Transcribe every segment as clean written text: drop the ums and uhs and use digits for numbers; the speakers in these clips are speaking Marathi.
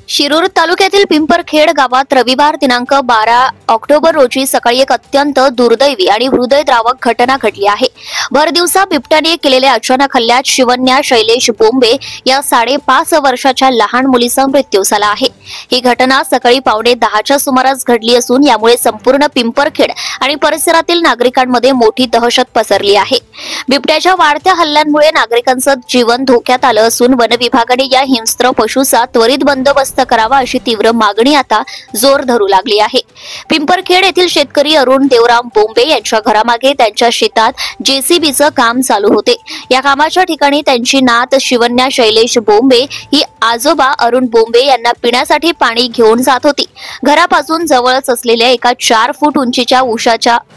शिरूर तालुक्यातील पिंपरखेड गावात रविवार दिनांक 12 ऑक्टोबर रोजी सकाळी एक अत्यंत दुर्दैवी आणि हृदयद्रावक घटना घडली आहे। भर दिवसा बिबट्याने केलेल्या अचानक हल्ल्यात शिवन्या शैलेश बोंबे या 5.5 वर्षाच्या लहान मुलीचा मृत्यू झाला आहे। ही घटना सकाळी 9:15च्या सुमारास घडली असून यामुळे संपूर्ण पिंपरखेड आणि परिसरातील नागरिकांमध्ये मोठी दहशत पसरली आहे। बिबट्याच्या वाढत्या हल्ल्यांमुळे नागरिकांचं जीवन धोक्यात आलं असून वन विभागाने या हिंस्त्र पशुचा त्वरित बंदोबस्त करावा अशी तीव्र मागणी आता जोर धरू लागली आहे। पिंपरखेड येथील शेतकरी अरुण देवराम बोंबे यांच्या घरामागे त्यांच्या शेतात जेसीबीचं काम चालू होते। या कामाच्या ठिकाणी त्यांची नात शिवन्या शैलेश बोंबे ही आजोबा अरुण बोंबे यांना पिण्यासाठी पाणी घेऊन जात होती। घरापासून जवळच असलेल्या एका 4 फूट उंचीच्या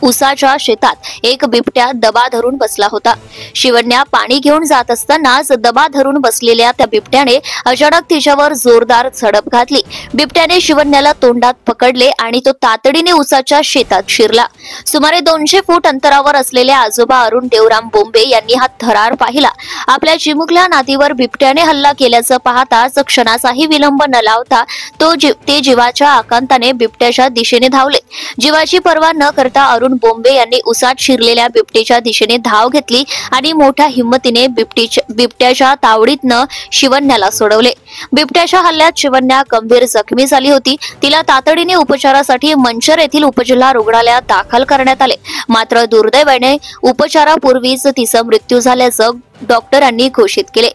उसाच्या शेतात एक बिबट्या दबा धरून बसला होता। शिवन्या पाणी घेऊन जात असतानाच दबा धरून बसलेल्या त्या बिबट्याने अचानक तिच्यावर जोरदार झडप घातली। बिबट्याने शिवन्याला तोंडात पकडले आणि तो तातडीने उसाच्या शेतात शिरला। सुमारे 200 फूट अंतरावर असलेल्या आजोबा अरुण देवराम बोंबे यांनी हा थरार पाहिला। आपल्या चिमुकल्या नातीवर बिबट्याने हल्ला केल्याचं पाहताच क्षणाचाही विलंब न लावता ते जीवाच्या आकांताने बिबट्याच्या दिशेने धावले। जीवाची पर्वा न करता अरुण बोंबे यांनी उसात शिरलेल्या बिबट्याच्या दिशेने धाव घेतली आणि मोठ्या हिंमतीने बिबट्याच्या तावडीतनं शिवन्याला सोडवले। बिबट्याच्या हल्ल्यात शिवन्या गंभीर जखमी झाली होती। तिला तातडीने उपचारासाठी मंचर येथील उपजिल्हा रुग्णालयात दाखल करण्यात आले। मात्र दुर्दैवाने उपचारापूर्वीच तिचा मृत्यू झाल्याचं डॉक्टरांनी घोषित केले।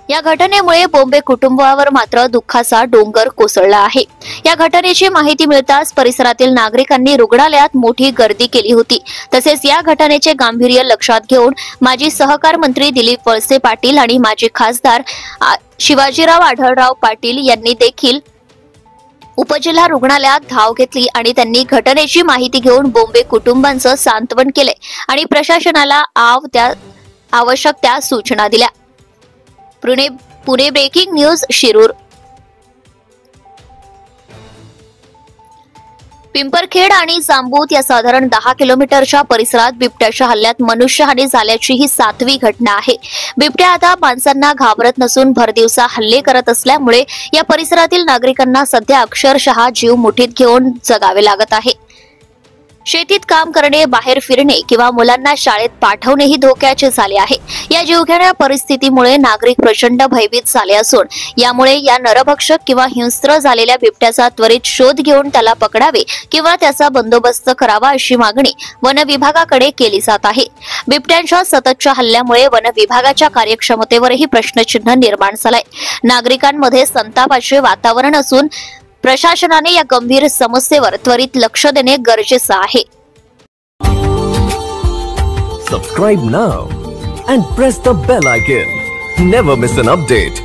या घटनेमुळे बोंबे कुटुंबावर मात्र दुःखाचा डोंगर कोसळला आहे। या घटनेची माहिती मिळताच परिसरातील नागरिकांनी रुग्णालयात मोठी गर्दी केली होती। तसेच या घटनेचे गांभीर्य लक्षात घेऊन माजी सहकार मंत्री दिलीप वळसे पाटील आणि माजी खासदार शिवाजीराव आढळराव पाटील यांनी देखील उपजिल्हा रुग्णालयात धाव घेतली आणि त्यांनी घटनेची माहिती घेऊन बोंबे कुटुंबांचं सांत्वन केले आणि प्रशासनाला आवश्यक त्या सूचना दिल्या। Pune breaking news Shirur. पिंपरखेड आणि जांबूत या साधारण 10 किलोमीटरच्या परिसरात बिबट्याच्या हल्ल्यात मनुष्यहानी झाल्याची ही 7वी घटना आहे। बिबट्या आता माणसांना घाबरत नसून भरदिवसा हल्ले करत असल्यामुळे या परिसरातील नागरिकांना सध्या अक्षरशः जीव मुठीत घेऊन जगावे लागत आहे। शेतीत काम करणे, बाहेर फिरणे किंवा मुलांना शाळेत पाठवणेही धोक्याचे झाले आहे। या जीवघेण्या परिस्थितीमुळे नागरिक प्रचंड भयभीत झाले असून यामुळे या नरभक्षक किंवा हिंस्त्र झालेल्या बिबट्याचा त्वरित शोध घेऊन त्याला पकडावे किंवा त्याचा बंदोबस्त करावा अशी मागणी वन विभागाकडे केली जात आहे। बिबट्यांच्या सततच्या हल्ल्यामुळे वन विभागाच्या कार्यक्षमतेवरही प्रश्नचिन्ह निर्माण झालंय। नागरिकांमध्ये संतापाचे वातावरण असून प्रशासनाने या गंभीर समस्येवर त्वरित लक्ष देणे गरजेचे आहे। Subscribe now and press the bell icon. Never miss an update.